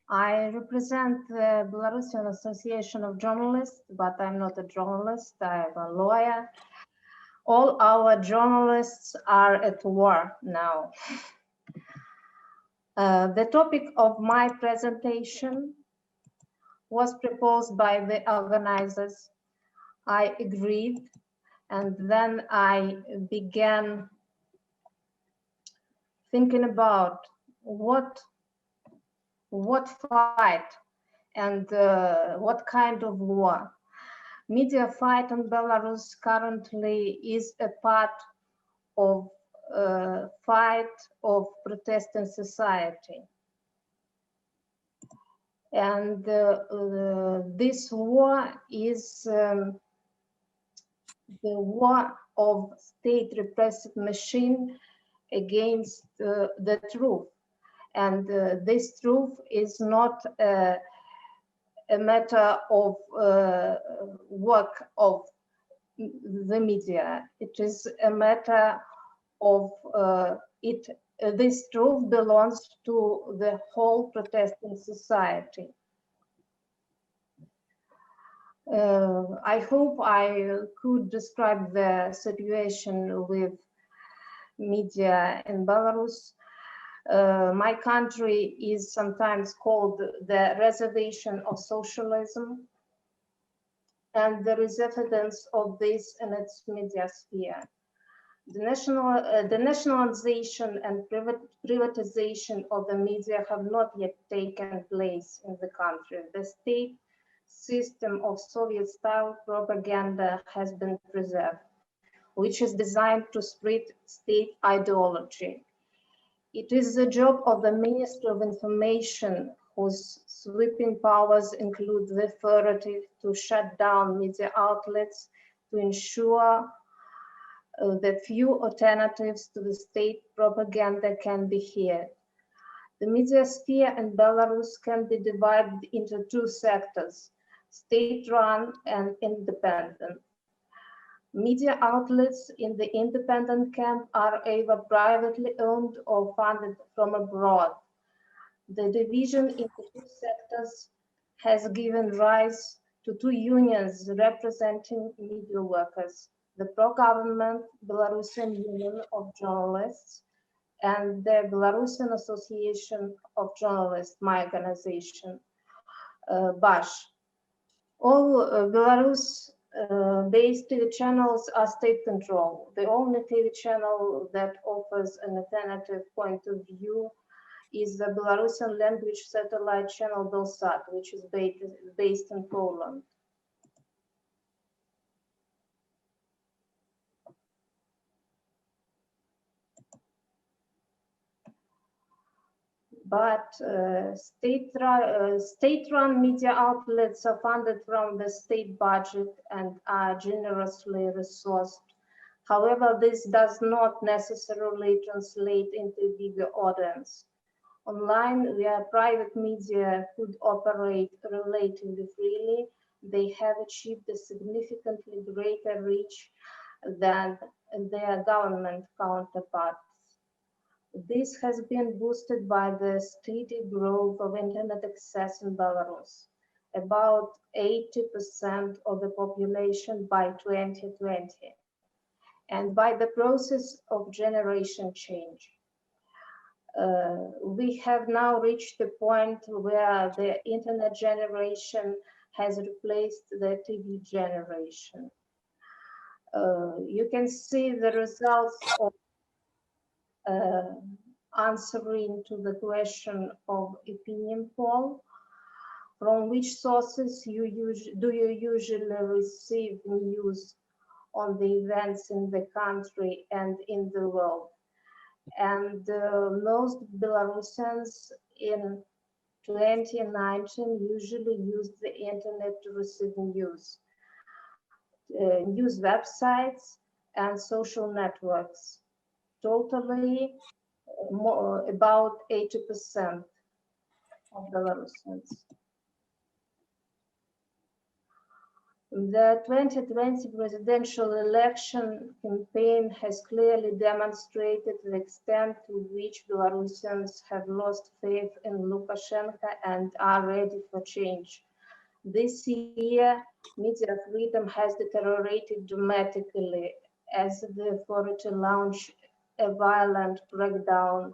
I represent the Belarusian Association of Journalists, but I'm not a journalist, I'm a lawyer. All our journalists are at war now. The topic of my presentation was proposed by the organizers. I agreed, and then I began thinking about what fight and what kind of war. Media fight in Belarus currently is a part of fight of protesting society. And this war is the war of state repressive machine against the truth. And this truth is not a matter of work of the media. It is a matter of this truth belongs to the whole protesting society. I hope I could describe the situation with media in Belarus. My country is sometimes called the reservation of socialism, and there is evidence of this in its media sphere. The nationalization and privatization of the media have not yet taken place in the country. The state system of Soviet-style propaganda has been preserved, which is designed to spread state ideology. It is the job of the Ministry of Information, whose sweeping powers include the authority to shut down media outlets, to ensure that few alternatives to the state propaganda can be heard. The media sphere in Belarus can be divided into two sectors, state-run and independent. Media outlets in the independent camp are either privately owned or funded from abroad. The division into two sectors has given rise to two unions representing media workers, the pro-government Belarusian Union of Journalists and the Belarusian Association of Journalists, my organization, BAJ. All Belarus-based TV channels are state-controlled. The only TV channel that offers an alternative point of view is the Belarusian language satellite channel Belsat, which is based in Poland. But state-run media outlets are funded from the state budget and are generously resourced. However, this does not necessarily translate into a bigger audience. Online, where private media could operate relatively freely, they have achieved a significantly greater reach than their government counterparts. This has been boosted by the steady growth of internet access in Belarus, about 80% of the population by 2020, and by the process of generation change. We have now reached the point where the internet generation has replaced the TV generation. You can see the results of answering to the question of opinion poll. From which sources do you usually receive news on the events in the country and in the world? And most Belarusians in 2019 usually use the internet to receive news, news websites and social networks. Totally about 80% of Belarusians. The 2020 presidential election campaign has clearly demonstrated the extent to which Belarusians have lost faith in Lukashenko and are ready for change. This year, media freedom has deteriorated dramatically as the authority launched a violent crackdown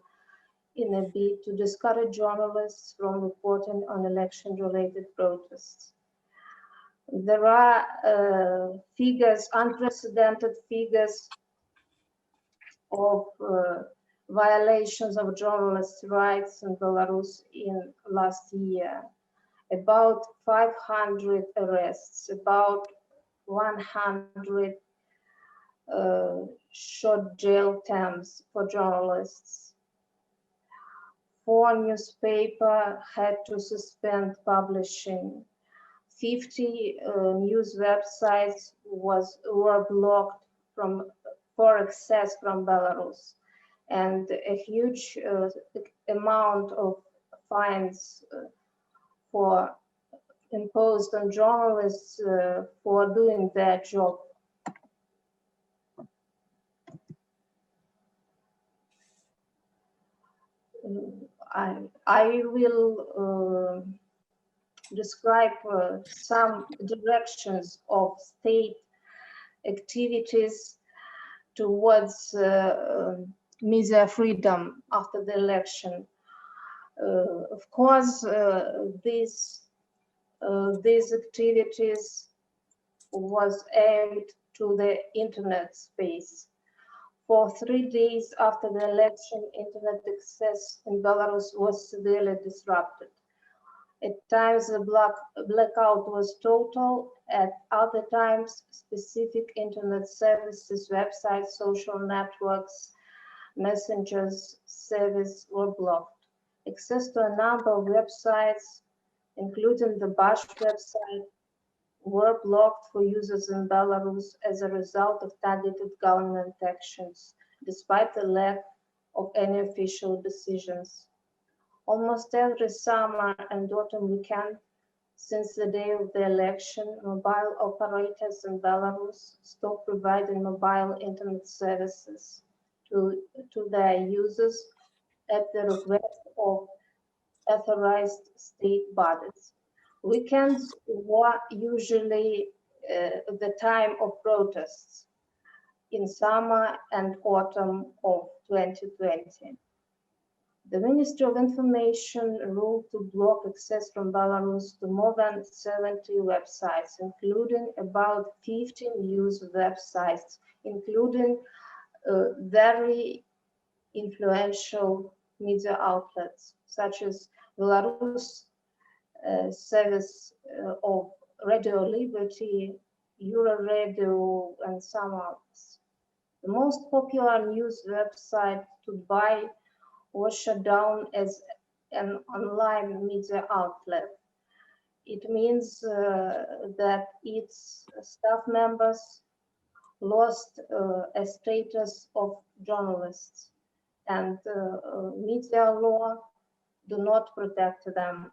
in a bid to discourage journalists from reporting on election-related protests. There are figures, unprecedented figures of violations of journalists' rights in Belarus in last year. About 500 arrests, about 100 short jail terms for journalists. 4 newspapers had to suspend publishing. 50 news websites were blocked for access from Belarus, and a huge amount of fines for imposed on journalists for doing their job. I will describe some directions of state activities towards media freedom after the election. Of course, these activities was aimed to the internet space. For 3 days after the election, internet access in Belarus was severely disrupted. At times, the blackout was total. At other times, specific internet services, websites, social networks, messengers service were blocked. Access to a number of websites, including the BAJ website, were blocked for users in Belarus as a result of targeted government actions, despite the lack of any official decisions. Almost every summer and autumn weekend, since the day of the election, mobile operators in Belarus stopped providing mobile internet services to their users at the request of authorized state bodies. Weekends were usually the time of protests in summer and autumn of 2020. The Ministry of Information ruled to block access from Belarus to more than 70 websites, including about 50 news websites, including very influential media outlets, such as Belarus Service of Radio Liberty, Euro and some others. The most popular news website to buy was shut down as an online media outlet. It means that its staff members lost a status of journalists, and media law do not protect them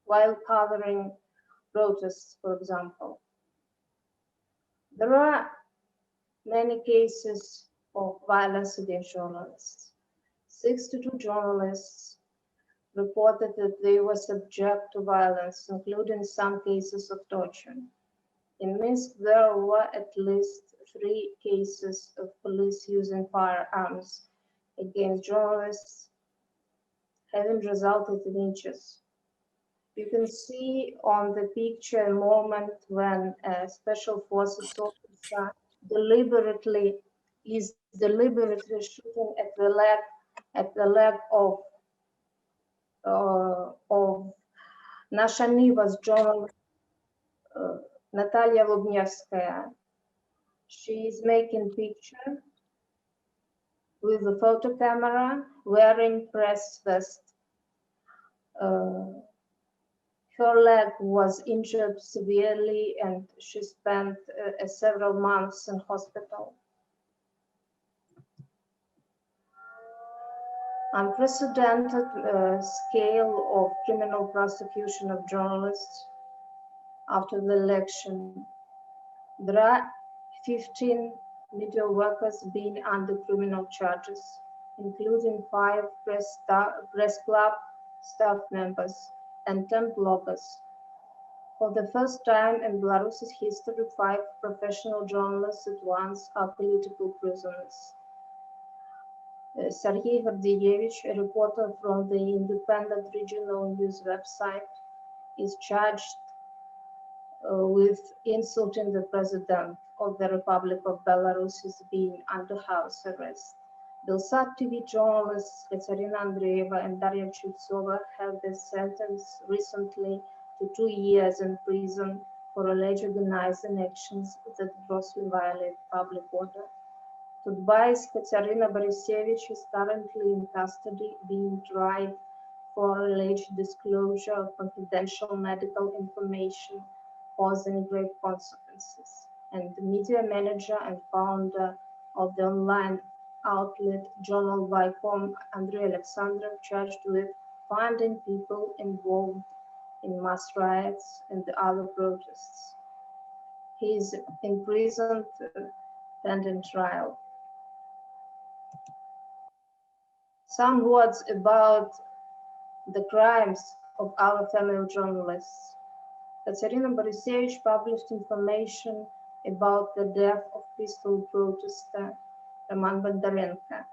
while covering protests, for example. There are many cases of violence against journalists. 62 journalists reported that they were subject to violence, including some cases of torture. In Minsk, there were at least 3 cases of police using firearms against journalists, having resulted in injuries. You can see on the picture a moment when a special forces officer is deliberately shooting at the leg of Nasha Niva's journalist Natalia Lubnevskaya. She is making picture with a photo camera, wearing press vest. Her leg was injured severely and she spent several months in hospital. Unprecedented scale of criminal prosecution of journalists, after the election. There are 15 media workers being under criminal charges, including 5 press club staff members and 10 bloggers. For the first time in Belarus's history, 5 professional journalists at once are political prisoners. Sergei Gordievich, a reporter from the independent regional news website, is charged with insulting the president of the Republic of Belarus, is being under house arrest. Belsat TV journalists Katerina Andreeva and Daria Chultsova have been sentenced recently to 2 years in prison for alleged organizing actions that grossly violate public order. Tudbai's Katerina Borisevich is currently in custody, being tried for alleged disclosure of confidential medical information causing grave consequences. And the media manager and founder of the online outlet Journal Vaikom, Andrei Alexandrov, charged with funding people involved in mass riots and the other protests. He is imprisoned pending trial. Some words about the crimes of our female journalists. Katerina Borisevich published information about the death of peaceful protester Roman Bondarenko.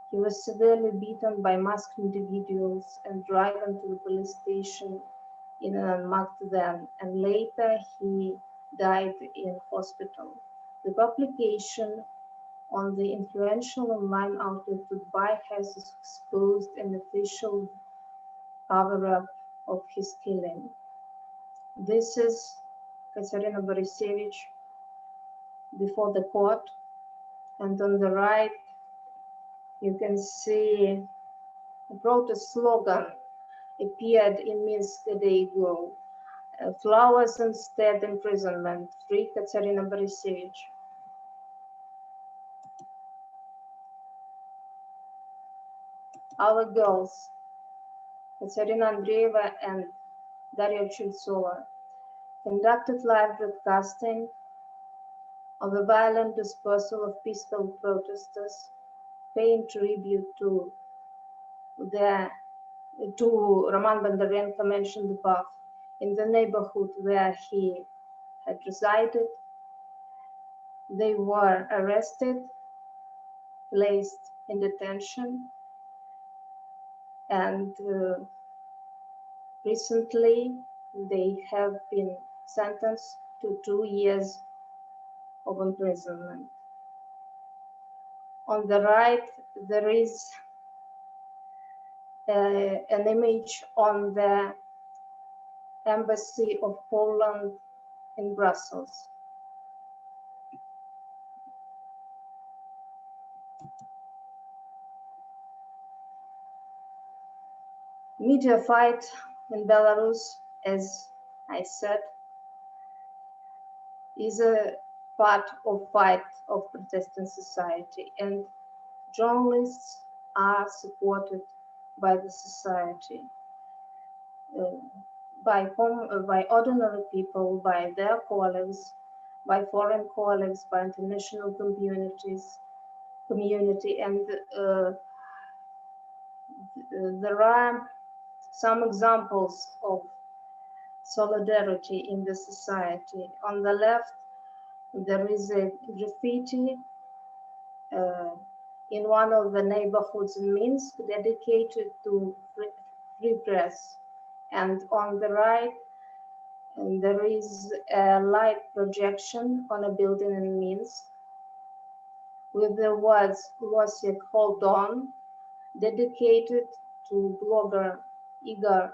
He was severely beaten by masked individuals and driven to the police station in an unmarked van, and later he died in hospital. The publication on the influential online outlet Tudbai has exposed an official cover-up of his killing. This is Katerina Borisevich before the court, and on the right you can see a protest slogan appeared in Minsk a day ago. Flowers instead imprisonment, free Katerina Borisevich. Our girls, Katerina Andreeva and Daria Chultsova, conducted live broadcasting of the violent dispersal of peaceful protesters, paying tribute to Roman Bondarenko mentioned above, in the neighborhood where he had resided. They were arrested, placed in detention, and recently they have been sentenced to 2 years of imprisonment. On the right, there is an image on the Embassy of Poland in Brussels. Media fight in Belarus, as I said, is a part of fight of protesting society, and journalists are supported by the society, by ordinary people, by their colleagues, by foreign colleagues, by international community, and there are some examples of solidarity in the society. On the left, there is a graffiti in one of the neighborhoods in Minsk dedicated to free press. And on the right, there is a light projection on a building in Minsk with the words "Losik, hold on," dedicated to blogger Igor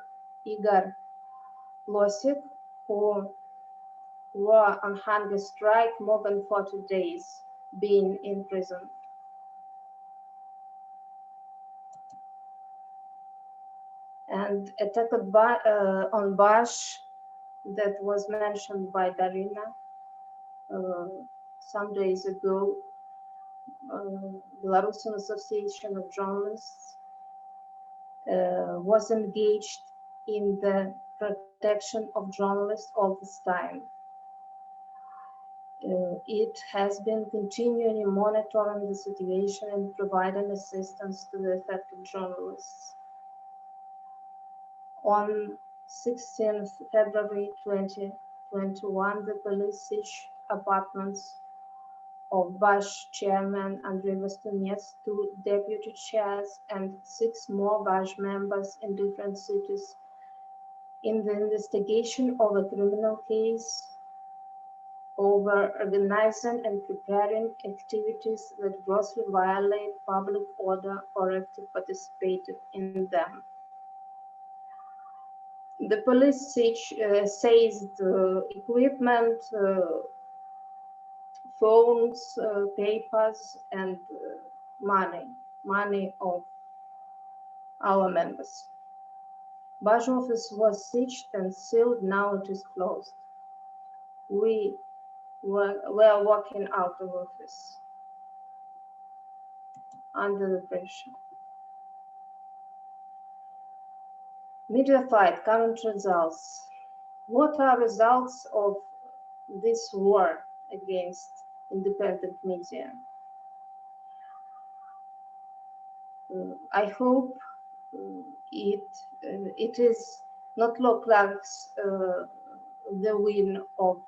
Losik, who were on hunger strike more than 40 days, being in prison. And attack on BAJ that was mentioned by Darina some days ago. Belarusian Association of Journalists was engaged in the protection of journalists all this time. It has been continually monitoring the situation and providing assistance to the affected journalists. On 16th February 2021, the police searched apartments of BAJ chairman Andrei Vostunets, 2 deputy chairs, and 6 more BAJ members in different cities in the investigation of a criminal case over organizing and preparing activities that grossly violate public order or actively participated in them. The police seized equipment, phones, papers, and money of our members. BAJ office was searched and sealed. Now it is closed. We were walking out of office under the pressure. Media fight, current results. What are results of this war against independent media? I hope it is not look like the win of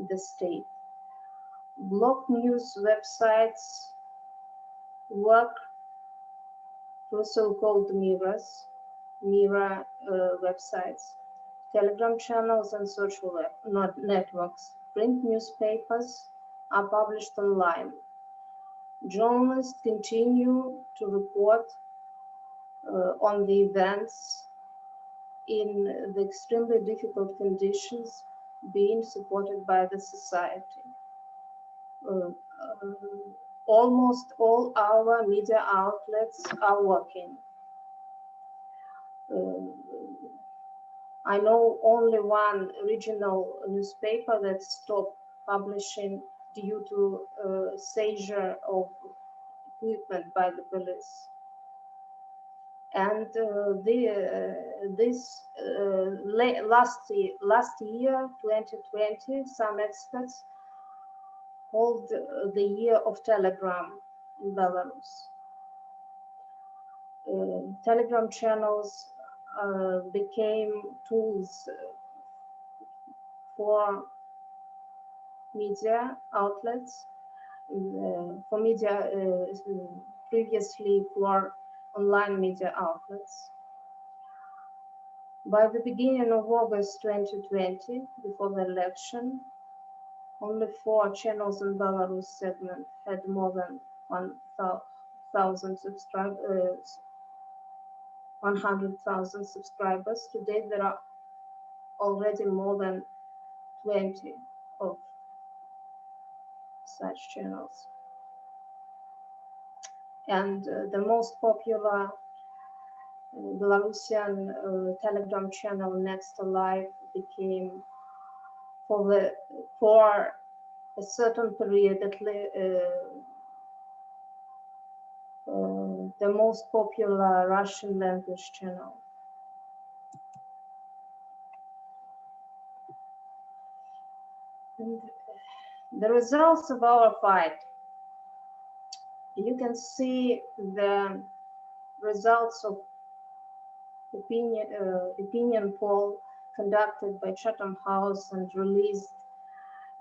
the state. Block news websites work through so-called mirror websites, Telegram channels, and social networks. Print newspapers are published online. Journalists continue to report on the events in the extremely difficult conditions, being supported by the society. Almost all our media outlets are working. I know only one regional newspaper that stopped publishing due to seizure of equipment by the police. And last year, 2020, some experts called the year of Telegram in Belarus. Telegram channels became tools for media outlets, for media previously for online media outlets. By the beginning of August 2020, before the election, only 4 channels in Belarus segment had more than 100,000 subscribers. Today there are already more than 20 of such channels. And the most popular Belarusian Telegram channel, Next Alive, became for a certain period the most popular Russian language channel. And the results of our fight. You can see the results of opinion poll conducted by Chatham House and released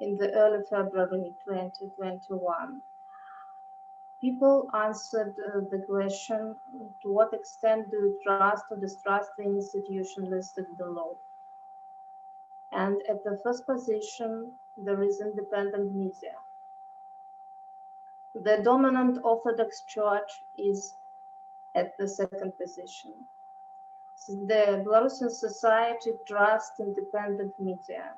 in the early February 2021. People answered the question, to what extent do you trust or distrust the institution listed below? And at the first position, there is independent media. The dominant Orthodox Church is at the second position. The Belarusian society trusts independent media.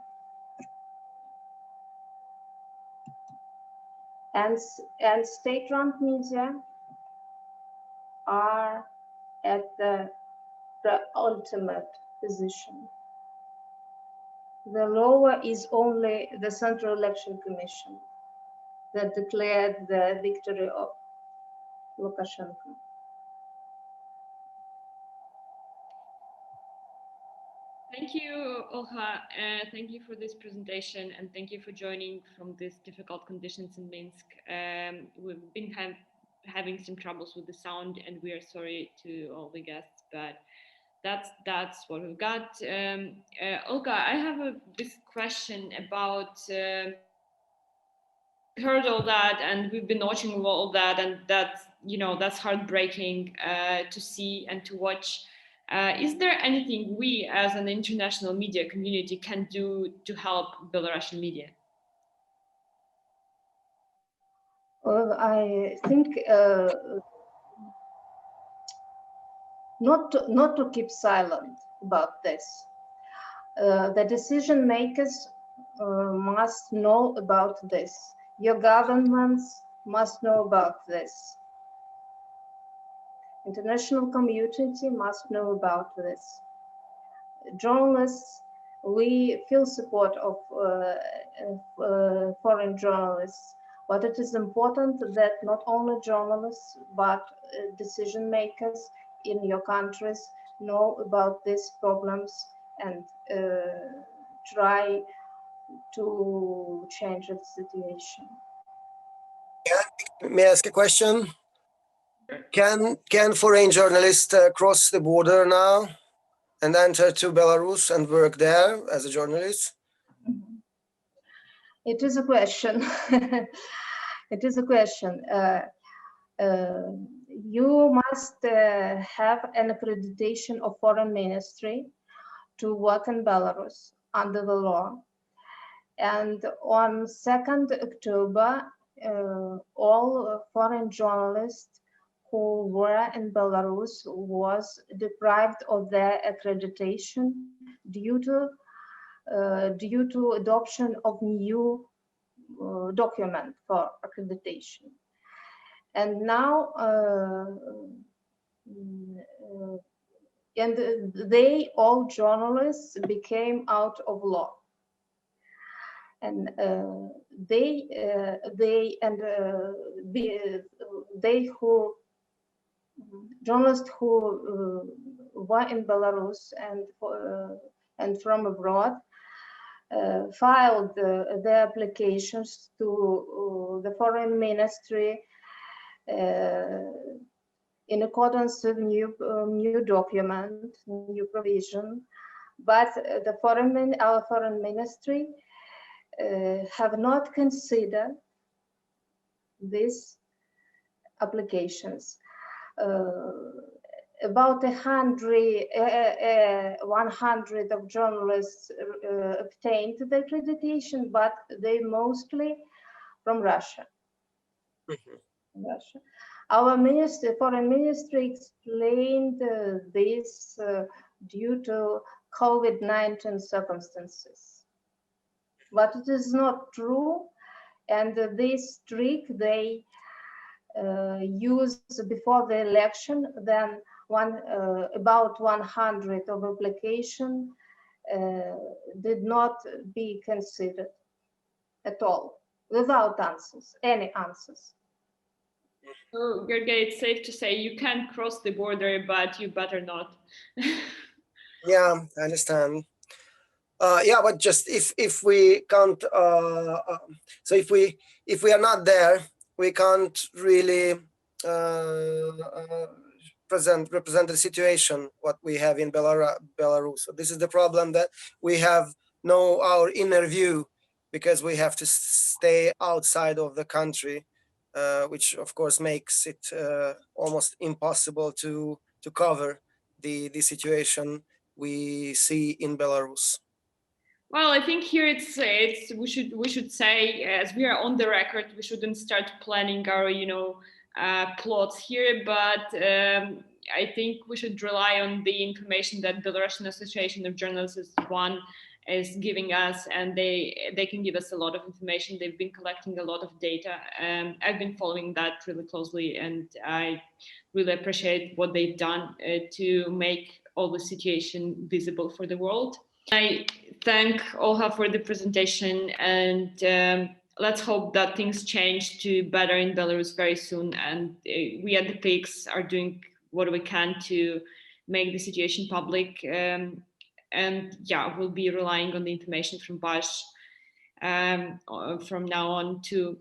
And state-run media are at the ultimate position. The lower is only the Central Election Commission that declared the victory of Lukashenko. Thank you, Olha. Thank you for this presentation, and thank you for joining from these difficult conditions in Minsk. We've been having some troubles with the sound, and we are sorry to all the guests, but that's what we've got. Olga, I have this question about. Heard all that, and we've been watching all that, and that's heartbreaking to see and to watch. Is there anything we as an international media community can do to help Belarusian media? Well, I think not to keep silent about this. The decision makers must know about this. Your governments must know about this. International community must know about this. Journalists, we feel support of foreign journalists, but it is important that not only journalists, but decision makers in your countries know about these problems and try to change the situation. May I ask a question? Can foreign journalists cross the border now and enter to Belarus and work there as a journalist? It is a question. It is a question. You must have an accreditation of foreign ministry to work in Belarus under the law. And on 2nd October, all foreign journalists who were in Belarus was deprived of their accreditation due to adoption of new document for accreditation. And now, and all journalists became out of law. And journalists who were in Belarus and from abroad filed their applications to the foreign ministry in accordance with new document, new provision, but our foreign ministry have not considered these applications. About 100 of journalists obtained the accreditation, but they mostly from Russia. Russia. Our foreign ministry explained this due to COVID-19 circumstances. But it is not true, and this trick they used before the election. Then about 100 of application did not be considered at all, without answers, any answers. So, Gergely, it's safe to say you can cross the border, but you better not. Yeah, I understand. Yeah, but just if we can't, so if we are not there, we can't really represent the situation what we have in Belarus. So this is the problem, that we have our inner view, because we have to stay outside of the country, which of course makes it almost impossible to cover the situation we see in Belarus. Well, I think here we should say, as we are on the record, we shouldn't start planning our plots here, but I think we should rely on the information that Belarusian Association of Journalists is giving us, and they can give us a lot of information. They've been collecting a lot of data. I've been following that really closely, and I really appreciate what they've done to make all the situation visible for the world. I thank Olha for the presentation, and let's hope that things change to better in Belarus very soon. And we at the PIX are doing what we can to make the situation public. and yeah, we'll be relying on the information from BAJ from now on to